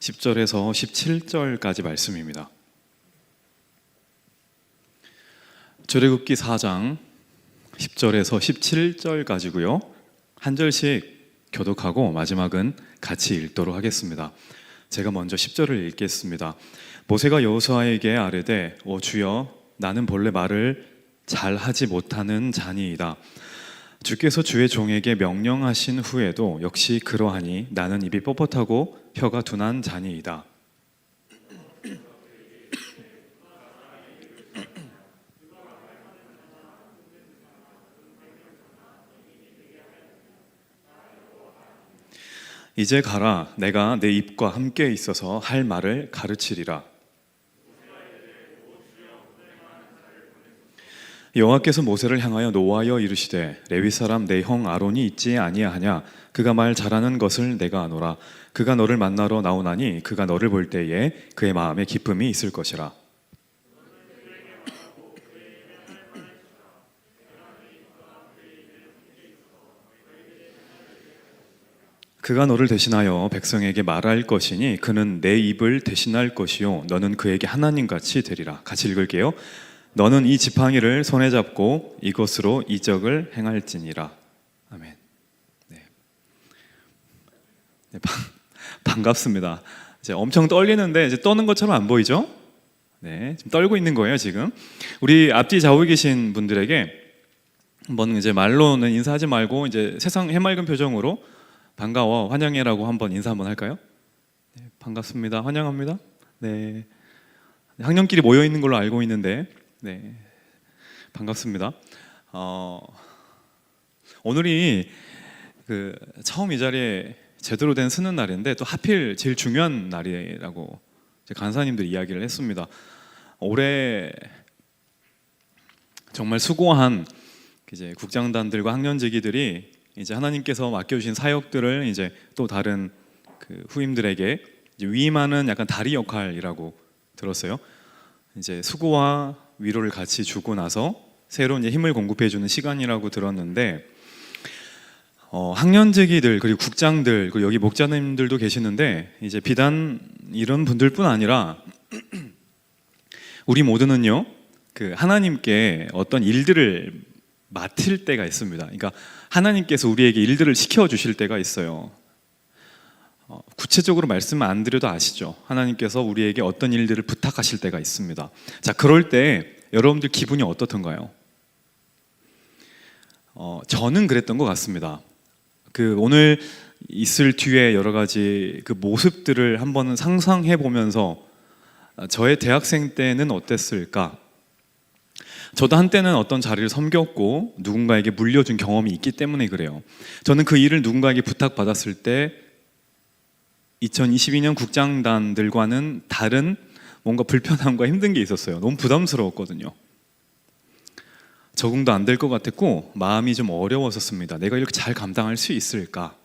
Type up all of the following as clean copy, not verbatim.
10절에서 17절까지 말씀입니다. 출애굽기 4장 10절에서 17절까지고요. 한 절씩 교독하고 마지막은 같이 읽도록 하겠습니다. 제가 먼저 10절을 읽겠습니다. 모세가 여호수아에게 아뢰되 오 주여 나는 본래 말을 잘하지 못하는 자니이다. 주께서 주의 종에게 명령하신 후에도 역시 그러하니 나는 입이 뻣뻣하고 혀가 둔한 자니이다. 이제 가라. 내가 내 입과 함께 있어서 할 말을 가르치리라. 여호와께서 모세를 향하여 노하여 이르시되 레위 사람 내 형 아론이 있지 아니하냐. 그가 말 잘하는 것을 내가 아노라. 그가 너를 만나러 나오나니 그가 너를 볼 때에 그의 마음에 기쁨이 있을 것이라. 그가 너를 대신하여 백성에게 말할 것이니 그는 내 입을 대신할 것이요 너는 그에게 하나님같이 되리라. 같이 읽을게요. 너는 이 지팡이를 손에 잡고 이것으로 이적을 행할지니라. 아멘. 네. 반갑습니다. 이제 엄청 떨리는데 이제 떠는 것처럼 안 보이죠? 네, 지금 떨고 있는 거예요 지금. 우리 앞뒤 좌우에 계신 분들에게 한번 이제 말로는 인사하지 말고 이제 세상 해맑은 표정으로 반가워, 환영해라고 한번 인사 한번 할까요? 네, 반갑습니다, 환영합니다. 네, 학년끼리 모여 있는 걸로 알고 있는데, 네, 반갑습니다. 오늘이 처음 이 자리에 제대로 된 쓰는 날인데 또 하필 제일 중요한 날이라고 간사님들이 이야기를 했습니다. 올해 정말 수고한 이제 국장단들과 학년직위들이 이제 하나님께서 맡겨주신 사역들을 이제 또 다른 후임들에게 이제 위임하는 약간 다리 역할이라고 들었어요. 이제 수고와 위로를 같이 주고 나서 새로운 이제 힘을 공급해주는 시간이라고 들었는데, 학년직위들 그리고 국장들 그리고 여기 목자님들도 계시는데 이제 비단 이런 분들뿐 아니라 우리 모두는요 하나님께 어떤 일들을 맡을 때가 있습니다. 그러니까 하나님께서 우리에게 일들을 시켜주실 때가 있어요. 구체적으로 말씀 안 드려도 아시죠? 하나님께서 우리에게 어떤 일들을 부탁하실 때가 있습니다. 자, 그럴 때 여러분들 기분이 어떻던가요? 저는 그랬던 것 같습니다. 오늘 있을 뒤에 여러 가지 모습들을 한번 상상해 보면서 저의 대학생 때는 어땠을까? 저도 한때는 어떤 자리를 섬겼고 누군가에게 물려준 경험이 있기 때문에 그래요. 저는 그 일을 누군가에게 부탁받았을 때 2022년 국장단들과는 다른 뭔가 불편함과 힘든 게 있었어요. 너무 부담스러웠거든요. 적응도 안 될 것 같았고 마음이 좀 어려웠었습니다. 내가 이렇게 잘 감당할 수 있을까?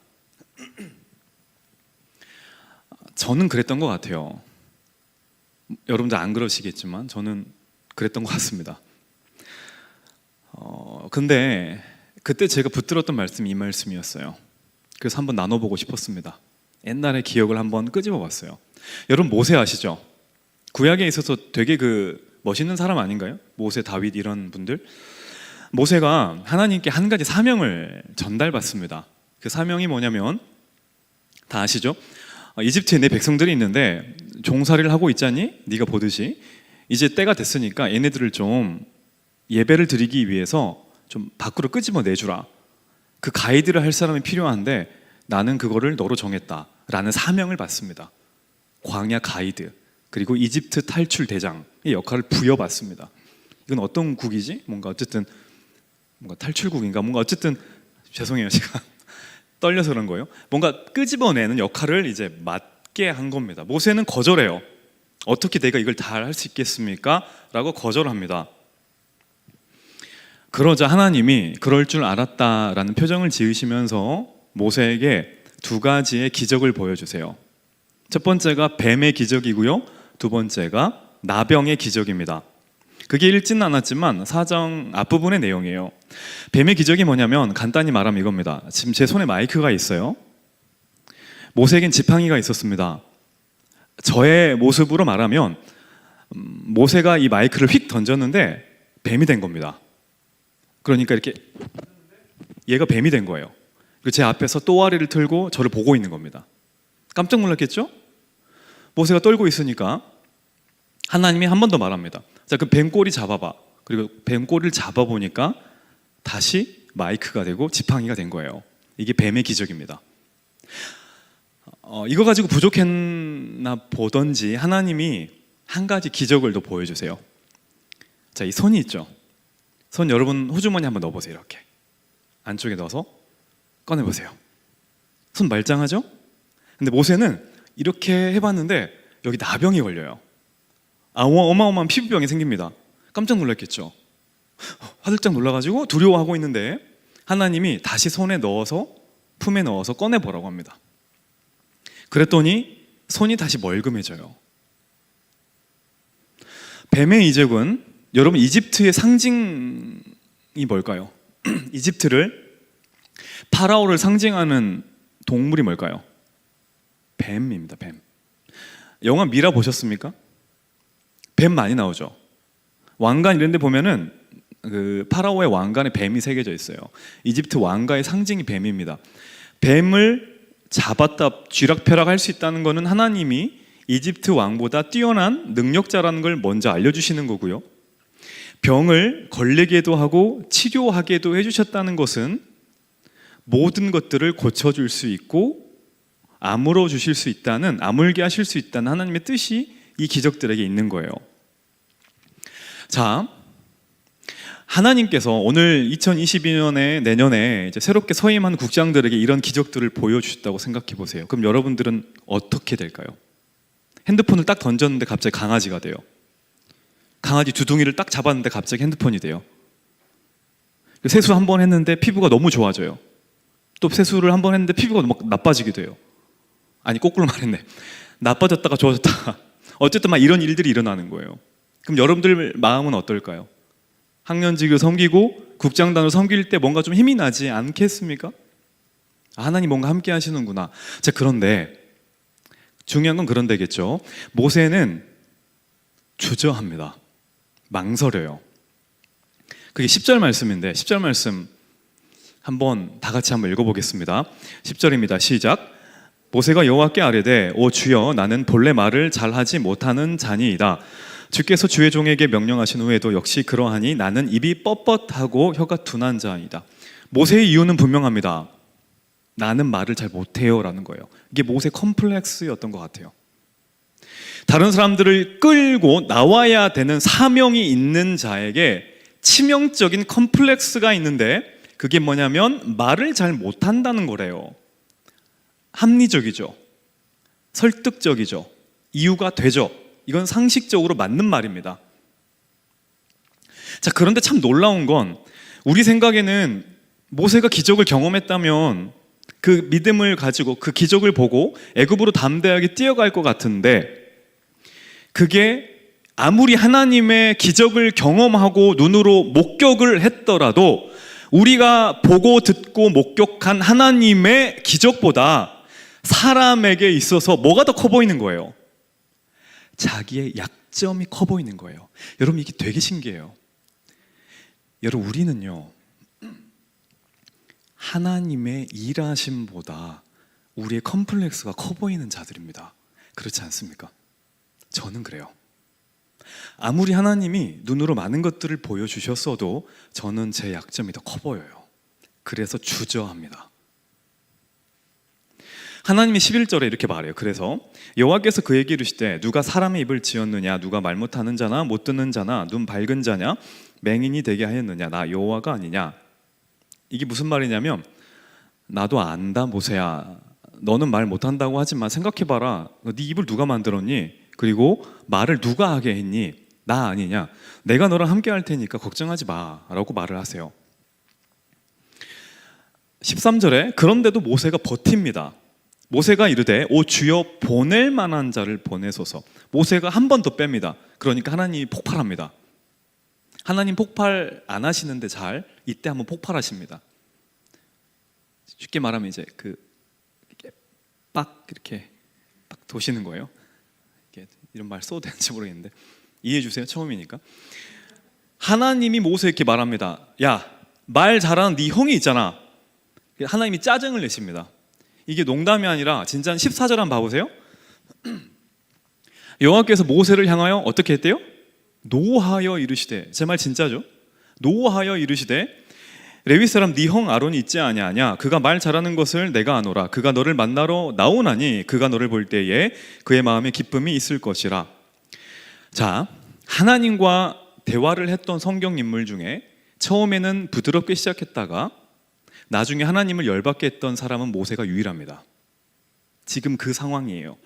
저는 그랬던 것 같아요. 여러분들 안 그러시겠지만 저는 그랬던 것 같습니다. 근데 그때 제가 붙들었던 말씀이 이 말씀이었어요. 그래서 한번 나눠보고 싶었습니다. 옛날의 기억을 한번 끄집어 봤어요. 여러분 모세 아시죠? 구약에 있어서 되게 멋있는 사람 아닌가요? 모세, 다윗 이런 분들. 모세가 하나님께 한 가지 사명을 전달받습니다. 그 사명이 뭐냐면 다 아시죠? 이집트에 내 백성들이 있는데 종살이를 하고 있자니 네가 보듯이 이제 때가 됐으니까 얘네들을 좀 예배를 드리기 위해서 좀 밖으로 끄집어 내주라. 그 가이드를 할 사람이 필요한데 나는 그거를 너로 정했다라는 사명을 받습니다. 광야 가이드 그리고 이집트 탈출 대장의 역할을 부여받습니다. 이건 어떤 국이지? 뭔가 탈출국인가? 뭔가 어쨌든 죄송해요 제가 떨려서 그런 거예요. 뭔가 끄집어내는 역할을 이제 맡게 한 겁니다. 모세는 거절해요. 어떻게 내가 이걸 다 할 수 있겠습니까? 라고 거절합니다. 그러자 하나님이 그럴 줄 알았다라는 표정을 지으시면서 모세에게 두 가지의 기적을 보여주세요. 첫 번째가 뱀의 기적이고요. 두 번째가 나병의 기적입니다. 그게 읽지는 않았지만 사정 앞부분의 내용이에요. 뱀의 기적이 뭐냐면 간단히 말하면 이겁니다. 지금 제 손에 마이크가 있어요. 모세에겐 지팡이가 있었습니다. 저의 모습으로 말하면 모세가 이 마이크를 휙 던졌는데 뱀이 된 겁니다. 그러니까 이렇게 얘가 뱀이 된 거예요. 그리고 제 앞에서 또아리를 틀고 저를 보고 있는 겁니다. 깜짝 놀랐겠죠? 모세가 떨고 있으니까 하나님이 한 번 더 말합니다. 자, 그 뱀꼬리 잡아봐. 그리고 뱀꼬리를 잡아보니까 다시 마이크가 되고 지팡이가 된 거예요. 이게 뱀의 기적입니다. 이거 가지고 부족했나 보던지 하나님이 한 가지 기적을 더 보여주세요. 자, 이 손이 있죠. 손 여러분 호주머니 한번 넣어보세요. 이렇게 안쪽에 넣어서 꺼내보세요. 손 말짱하죠? 근데 모세는 이렇게 해봤는데 여기 나병이 걸려요. 어마어마한 피부병이 생깁니다. 깜짝 놀랐겠죠. 화들짝 놀라가지고 두려워하고 있는데 하나님이 다시 손에 넣어서 품에 넣어서 꺼내보라고 합니다. 그랬더니 손이 다시 멀끔해져요. 뱀의 이적은 여러분 이집트의 상징이 뭘까요? 이집트를 파라오를 상징하는 동물이 뭘까요? 뱀입니다. 뱀. 영화 미라 보셨습니까? 뱀 많이 나오죠. 왕관 이런 데 보면은 그 파라오의 왕관에 뱀이 새겨져 있어요. 이집트 왕가의 상징이 뱀입니다. 뱀을 잡았다 쥐락펴락 할 수 있다는 것은 하나님이 이집트 왕보다 뛰어난 능력자라는 걸 먼저 알려주시는 거고요. 병을 걸리게도 하고 치료하게도 해주셨다는 것은 모든 것들을 고쳐줄 수 있고 아물어 주실 수 있다는, 아물게 하실 수 있다는 하나님의 뜻이 이 기적들에게 있는 거예요. 자, 하나님께서 오늘 2022년에 내년에 이제 새롭게 서임한 국장들에게 이런 기적들을 보여주셨다고 생각해 보세요. 그럼 여러분들은 어떻게 될까요? 핸드폰을 딱 던졌는데 갑자기 강아지가 돼요. 강아지 두둥이를 딱 잡았는데 갑자기 핸드폰이 돼요. 세수 한 번 했는데 피부가 너무 좋아져요. 또 세수를 한 번 했는데 피부가 막 나빠지게 돼요. 아니 거꾸로 말했네. 나빠졌다가 좋아졌다가 어쨌든 막 이런 일들이 일어나는 거예요. 그럼 여러분들 마음은 어떨까요? 학년직을 섬기고 국장단을 섬길 때 뭔가 좀 힘이 나지 않겠습니까? 하나님 뭔가 함께 하시는구나. 자, 그런데 중요한 건 그런 데겠죠. 모세는 주저합니다. 망설여요. 그게 10절 말씀인데 10절 말씀 한번 다 같이 한번 읽어보겠습니다. 10절입니다. 시작. 모세가 여호와께 아뢰되 오 주여 나는 본래 말을 잘하지 못하는 자니이다. 주께서 주의 종에게 명령하신 후에도 역시 그러하니 나는 입이 뻣뻣하고 혀가 둔한 자이다. 모세의 이유는 분명합니다. 나는 말을 잘 못해요 라는 거예요. 이게 모세 컴플렉스였던 것 같아요. 다른 사람들을 끌고 나와야 되는 사명이 있는 자에게 치명적인 컴플렉스가 있는데 그게 뭐냐면 말을 잘 못한다는 거래요. 합리적이죠. 설득적이죠. 이유가 되죠. 이건 상식적으로 맞는 말입니다. 자, 그런데 참 놀라운 건 우리 생각에는 모세가 기적을 경험했다면 그 믿음을 가지고 그 기적을 보고 애굽으로 담대하게 뛰어갈 것 같은데 그게 아무리 하나님의 기적을 경험하고 눈으로 목격을 했더라도 우리가 보고 듣고 목격한 하나님의 기적보다 사람에게 있어서 뭐가 더 커 보이는 거예요? 자기의 약점이 커 보이는 거예요. 여러분 이게 되게 신기해요. 여러분 우리는요 하나님의 일하심보다 우리의 컴플렉스가 커 보이는 자들입니다. 그렇지 않습니까? 저는 그래요. 아무리 하나님이 눈으로 많은 것들을 보여주셨어도 저는 제 약점이 더 커 보여요. 그래서 주저합니다. 하나님이 11절에 이렇게 말해요. 그래서 여호와께서 그에게 이르시되 누가 사람의 입을 지었느냐, 누가 말 못하는 자나 못 듣는 자나 눈 밝은 자냐 맹인이 되게 하였느냐, 나 여호와가 아니냐. 이게 무슨 말이냐면 나도 안다 모세야, 너는 말 못한다고 하지만 생각해봐라, 네 입을 누가 만들었니? 그리고 말을 누가 하게 했니? 나 아니냐? 내가 너랑 함께 할 테니까 걱정하지 마 라고 말을 하세요. 13절에 그런데도 모세가 버팁니다. 모세가 이르되 오 주여 보낼 만한 자를 보내소서. 모세가 한 번 더 뺍니다. 그러니까 하나님이 폭발합니다. 하나님 폭발 안 하시는데 잘 이때 한번 폭발하십니다. 쉽게 말하면 이제 그 빡 이렇게 빡 도시는 거예요. 이런 말 써도 되는지 모르겠는데 이해해 주세요. 처음이니까. 하나님이 모세에게 말합니다. 야, 말 잘하는 네 형이 있잖아. 하나님이 짜증을 내십니다. 이게 농담이 아니라 진짜 14절 한번 봐보세요. 여호와께서 모세를 향하여 어떻게 했대요? 노하여 이르시되, 제 말 진짜죠? 노하여 이르시되 레위 사람 네 형 아론이 있지 아니하냐? 그가 말 잘하는 것을 내가 아노라. 그가 너를 만나러 나오나니 그가 너를 볼 때에 그의 마음에 기쁨이 있을 것이라. 자, 하나님과 대화를 했던 성경 인물 중에 처음에는 부드럽게 시작했다가 나중에 하나님을 열받게 했던 사람은 모세가 유일합니다. 지금 그 상황이에요.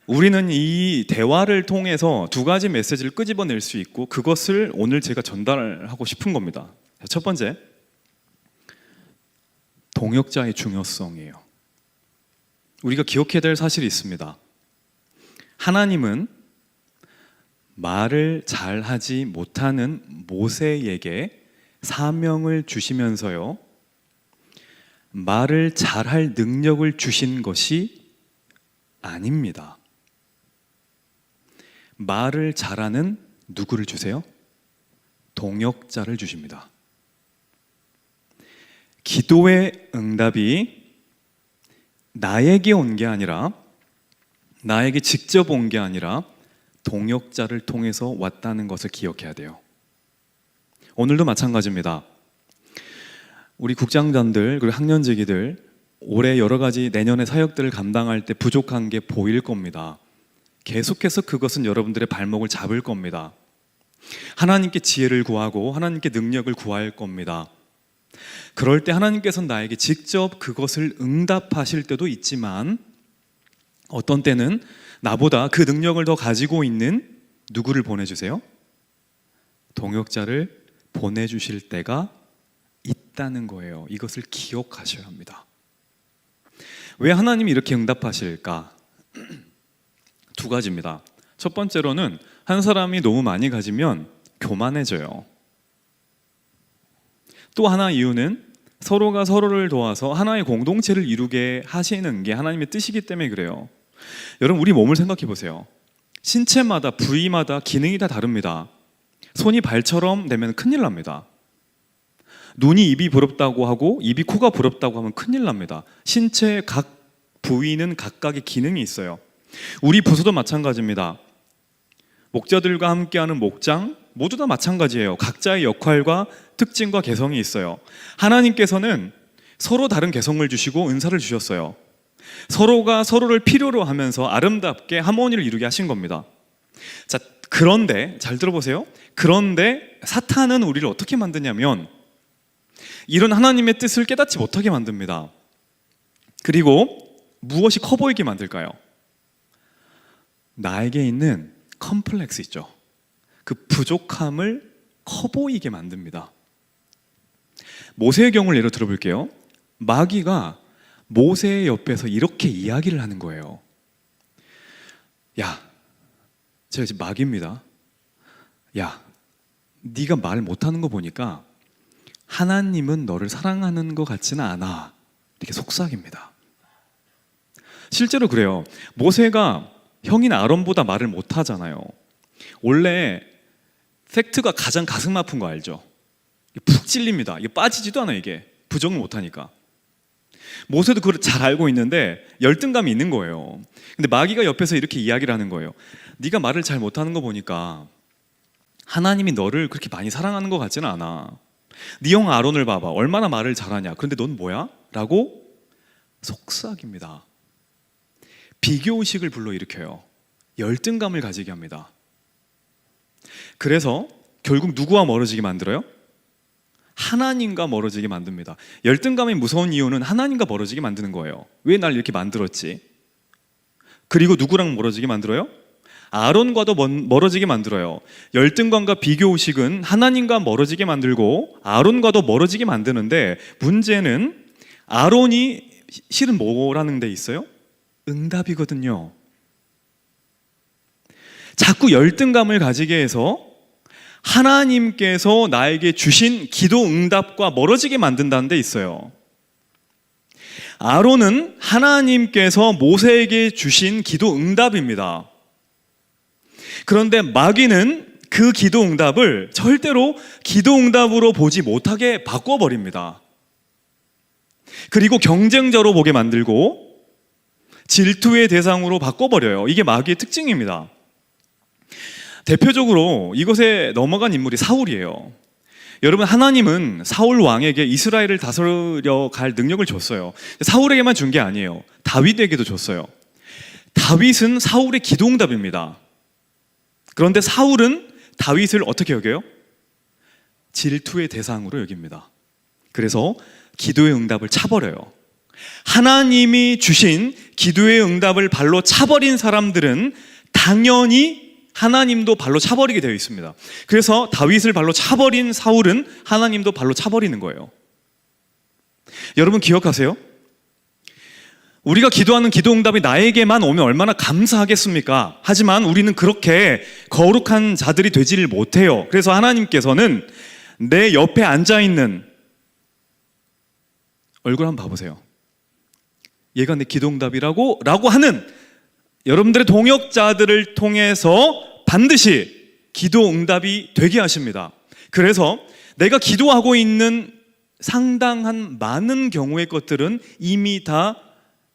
우리는 이 대화를 통해서 두 가지 메시지를 끄집어낼 수 있고 그것을 오늘 제가 전달하고 싶은 겁니다. 첫 번째, 동역자의 중요성이에요. 우리가 기억해야 될 사실이 있습니다. 하나님은 말을 잘하지 못하는 모세에게 사명을 주시면서요, 말을 잘할 능력을 주신 것이 아닙니다. 말을 잘하는 누구를 주세요? 동역자를 주십니다. 기도의 응답이 나에게 온 게 아니라, 나에게 직접 온 게 아니라 동역자를 통해서 왔다는 것을 기억해야 돼요. 오늘도 마찬가지입니다. 우리 국장단들 그리고 학년직이들 올해 여러 가지 내년의 사역들을 감당할 때 부족한 게 보일 겁니다. 계속해서 그것은 여러분들의 발목을 잡을 겁니다. 하나님께 지혜를 구하고 하나님께 능력을 구할 겁니다. 그럴 때 하나님께서는 나에게 직접 그것을 응답하실 때도 있지만 어떤 때는 나보다 그 능력을 더 가지고 있는 누구를 보내주세요? 동역자를 보내주실 때가 있다는 거예요. 이것을 기억하셔야 합니다. 왜 하나님이 이렇게 응답하실까? 두 가지입니다. 첫 번째로는 한 사람이 너무 많이 가지면 교만해져요. 또 하나 이유는 서로가 서로를 도와서 하나의 공동체를 이루게 하시는 게 하나님의 뜻이기 때문에 그래요. 여러분, 우리 몸을 생각해 보세요. 신체마다 부위마다 기능이 다 다릅니다. 손이 발처럼 되면 큰일 납니다. 눈이 입이 부럽다고 하고 입이 코가 부럽다고 하면 큰일 납니다. 신체의 각 부위는 각각의 기능이 있어요. 우리 부서도 마찬가지입니다. 목자들과 함께하는 목장 모두 다 마찬가지예요. 각자의 역할과 특징과 개성이 있어요. 하나님께서는 서로 다른 개성을 주시고 은사를 주셨어요. 서로가 서로를 필요로 하면서 아름답게 하모니를 이루게 하신 겁니다. 자, 그런데 잘 들어보세요. 그런데 사탄은 우리를 어떻게 만드냐면 이런 하나님의 뜻을 깨닫지 못하게 만듭니다. 그리고 무엇이 커 보이게 만들까요? 나에게 있는 컴플렉스 있죠. 그 부족함을 커 보이게 만듭니다. 모세의 경우를 예로 들어볼게요. 마귀가 모세의 옆에서 이렇게 이야기를 하는 거예요. 야, 제가 지금 마귀입니다. 야, 네가 말 못하는 거 보니까 하나님은 너를 사랑하는 것 같지는 않아. 이렇게 속삭입니다. 실제로 그래요. 모세가 형인 아론보다 말을 못하잖아요. 원래 팩트가 가장 가슴 아픈 거 알죠? 푹 찔립니다. 이게 빠지지도 않아요. 이게 부정을 못하니까. 모세도 그걸 잘 알고 있는데 열등감이 있는 거예요. 근데 마귀가 옆에서 이렇게 이야기를 하는 거예요. 네가 말을 잘 못하는 거 보니까 하나님이 너를 그렇게 많이 사랑하는 것 같지는 않아. 네 형 아론을 봐봐. 얼마나 말을 잘하냐. 그런데 넌 뭐야? 라고 속삭입니다. 비교의식을 불러일으켜요. 열등감을 가지게 합니다. 그래서 결국 누구와 멀어지게 만들어요? 하나님과 멀어지게 만듭니다. 열등감이 무서운 이유는 하나님과 멀어지게 만드는 거예요. 왜 날 이렇게 만들었지? 그리고 누구랑 멀어지게 만들어요? 아론과도 멀어지게 만들어요. 열등감과 비교의식은 하나님과 멀어지게 만들고 아론과도 멀어지게 만드는데 문제는 아론이 실은 뭐라는 데 있어요? 응답이거든요. 자꾸 열등감을 가지게 해서 하나님께서 나에게 주신 기도 응답과 멀어지게 만든다는 데 있어요. 아론은 하나님께서 모세에게 주신 기도 응답입니다. 그런데 마귀는 그 기도 응답을 절대로 기도 응답으로 보지 못하게 바꿔버립니다. 그리고 경쟁자로 보게 만들고 질투의 대상으로 바꿔버려요. 이게 마귀의 특징입니다. 대표적으로 이것에 넘어간 인물이 사울이에요. 여러분, 하나님은 사울 왕에게 이스라엘을 다스려 갈 능력을 줬어요. 사울에게만 준 게 아니에요. 다윗에게도 줬어요. 다윗은 사울의 기도응답입니다. 그런데 사울은 다윗을 어떻게 여겨요? 질투의 대상으로 여깁니다. 그래서 기도의 응답을 차버려요. 하나님이 주신 기도의 응답을 발로 차버린 사람들은 당연히 하나님도 발로 차버리게 되어 있습니다. 그래서 다윗을 발로 차버린 사울은 하나님도 발로 차버리는 거예요. 여러분 기억하세요? 우리가 기도하는 기도 응답이 나에게만 오면 얼마나 감사하겠습니까? 하지만 우리는 그렇게 거룩한 자들이 되지를 못해요. 그래서 하나님께서는 내 옆에 앉아있는 얼굴 한번 봐보세요. 얘가 내 기도 응답이라고 하는 여러분들의 동역자들을 통해서 반드시 기도 응답이 되게 하십니다. 그래서 내가 기도하고 있는 상당한 많은 경우의 것들은 이미 다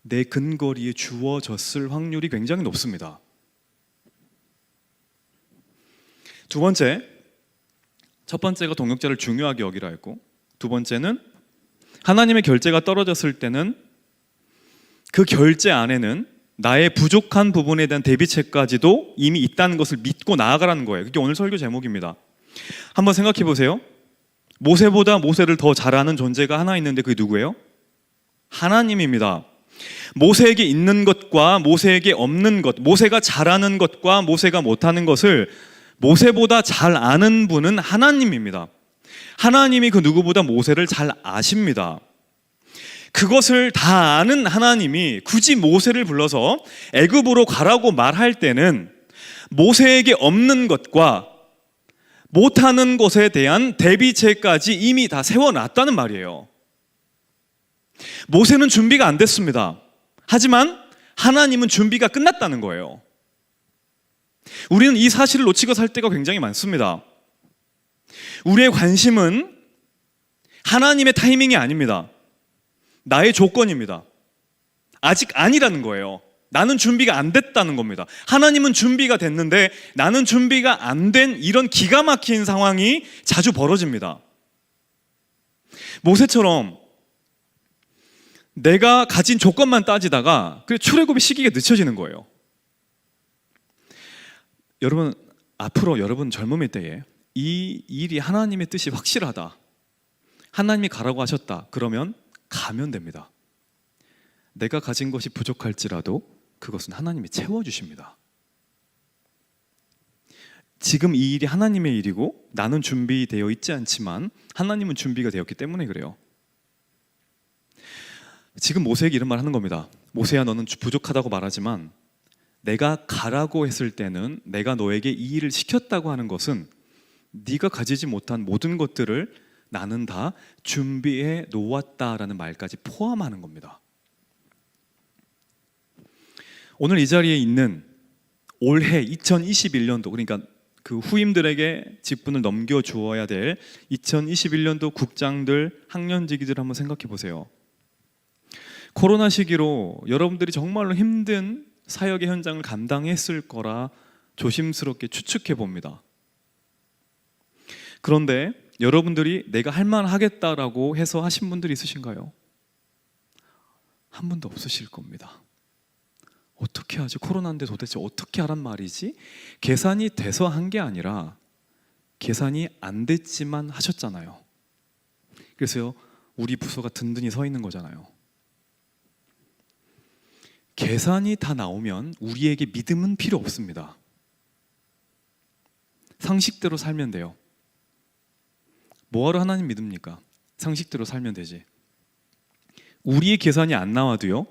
내 근거리에 주어졌을 확률이 굉장히 높습니다. 두 번째, 첫 번째가 동역자를 중요하게 여기라 했고, 두 번째는 하나님의 결제가 떨어졌을 때는 그 결제 안에는 나의 부족한 부분에 대한 대비책까지도 이미 있다는 것을 믿고 나아가라는 거예요. 그게 오늘 설교 제목입니다. 한번 생각해 보세요. 모세보다 모세를 더 잘 아는 존재가 하나 있는데 그게 누구예요? 하나님입니다. 모세에게 있는 것과 모세에게 없는 것, 모세가 잘하는 것과 모세가 못하는 것을 모세보다 잘 아는 분은 하나님입니다. 하나님이 그 누구보다 모세를 잘 아십니다. 그것을 다 아는 하나님이 굳이 모세를 불러서 애굽으로 가라고 말할 때는 모세에게 없는 것과 못하는 것에 대한 대비책까지 이미 다 세워놨다는 말이에요. 모세는 준비가 안 됐습니다. 하지만 하나님은 준비가 끝났다는 거예요. 우리는 이 사실을 놓치고 살 때가 굉장히 많습니다. 우리의 관심은 하나님의 타이밍이 아닙니다. 나의 조건입니다. 아직 아니라는 거예요. 나는 준비가 안 됐다는 겁니다. 하나님은 준비가 됐는데 나는 준비가 안 된 이런 기가 막힌 상황이 자주 벌어집니다. 모세처럼 내가 가진 조건만 따지다가 출애굽의 시기가 늦춰지는 거예요. 여러분, 앞으로 여러분 젊음의 때에 이 일이 하나님의 뜻이 확실하다, 하나님이 가라고 하셨다, 그러면 가면 됩니다. 내가 가진 것이 부족할지라도 그것은 하나님이 채워주십니다. 지금 이 일이 하나님의 일이고 나는 준비되어 있지 않지만 하나님은 준비가 되었기 때문에 그래요. 지금 모세에게 이런 말 하는 겁니다. 모세야, 너는 부족하다고 말하지만 내가 가라고 했을 때는 내가 너에게 이 일을 시켰다고 하는 것은 네가 가지지 못한 모든 것들을 나는 다 준비해 놓았다라는 말까지 포함하는 겁니다. 오늘 이 자리에 있는 올해 2021년도, 그러니까 그 후임들에게 직분을 넘겨주어야 될 2021년도 국장들, 학년직위들 한번 생각해 보세요. 코로나 시기로 여러분들이 정말로 힘든 사역의 현장을 감당했을 거라 조심스럽게 추측해 봅니다. 그런데 여러분들이 내가 할 만 하겠다라고 해서 하신 분들이 있으신가요? 한 분도 없으실 겁니다. 어떻게 하지? 코로나인데 도대체 어떻게 하란 말이지? 계산이 돼서 한 게 아니라 계산이 안 됐지만 하셨잖아요. 그래서 우리 부서가 든든히 서 있는 거잖아요. 계산이 다 나오면 우리에게 믿음은 필요 없습니다. 상식대로 살면 돼요. 뭐하러 하나님 믿습니까? 상식대로 살면 되지. 우리의 계산이 안 나와도요,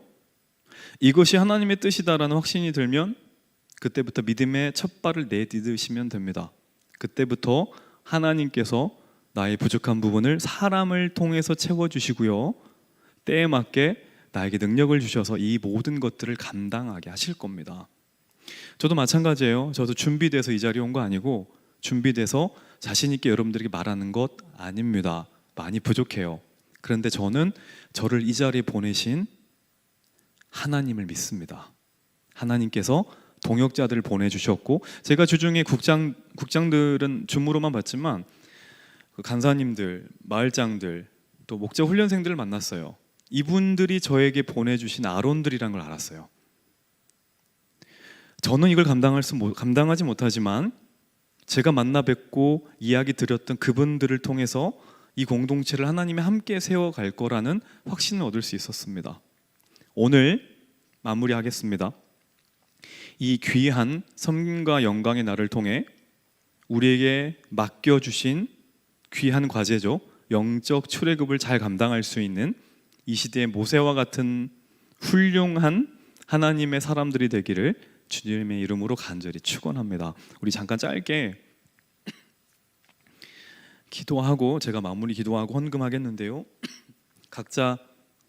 이것이 하나님의 뜻이다라는 확신이 들면 그때부터 믿음의 첫 발을 내디디시면 됩니다. 그때부터 하나님께서 나의 부족한 부분을 사람을 통해서 채워주시고요, 때에 맞게 나에게 능력을 주셔서 이 모든 것들을 감당하게 하실 겁니다. 저도 마찬가지예요. 저도 준비돼서 이 자리에 온 거 아니고 준비돼서 자신 있게 여러분들에게 말하는 것 아닙니다. 많이 부족해요. 그런데 저는 저를 이 자리에 보내신 하나님을 믿습니다. 하나님께서 동역자들을 보내주셨고, 제가 주중에 국장들은 줌으로만 봤지만 그 간사님들, 마을장들, 또 목자 훈련생들을 만났어요. 이분들이 저에게 보내주신 아론들이라는 걸 알았어요. 저는 이걸 감당하지 못하지만 제가 만나 뵙고 이야기 드렸던 그분들을 통해서 이 공동체를 하나님이 함께 세워갈 거라는 확신을 얻을 수 있었습니다. 오늘 마무리하겠습니다. 이 귀한 섬김과 영광의 날을 통해 우리에게 맡겨주신 귀한 과제죠. 영적 출애굽을 잘 감당할 수 있는 이 시대의 모세와 같은 훌륭한 하나님의 사람들이 되기를 주님의 이름으로 간절히 축원합니다. 우리 잠깐 짧게 기도하고 제가 마무리 기도하고 헌금하겠는데요. 각자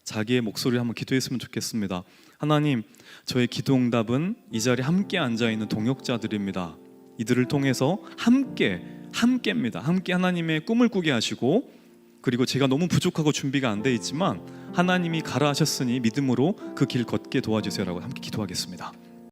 자기의 목소리를 한번 기도했으면 좋겠습니다. 하나님, 저의 기도 응답은 이 자리에 함께 앉아있는 동역자들입니다. 이들을 통해서 함께입니다. 함께 하나님의 꿈을 꾸게 하시고, 그리고 제가 너무 부족하고 준비가 안 돼 있지만 하나님이 가라 하셨으니 믿음으로 그 길 걷게 도와주세요라고 함께 기도하겠습니다.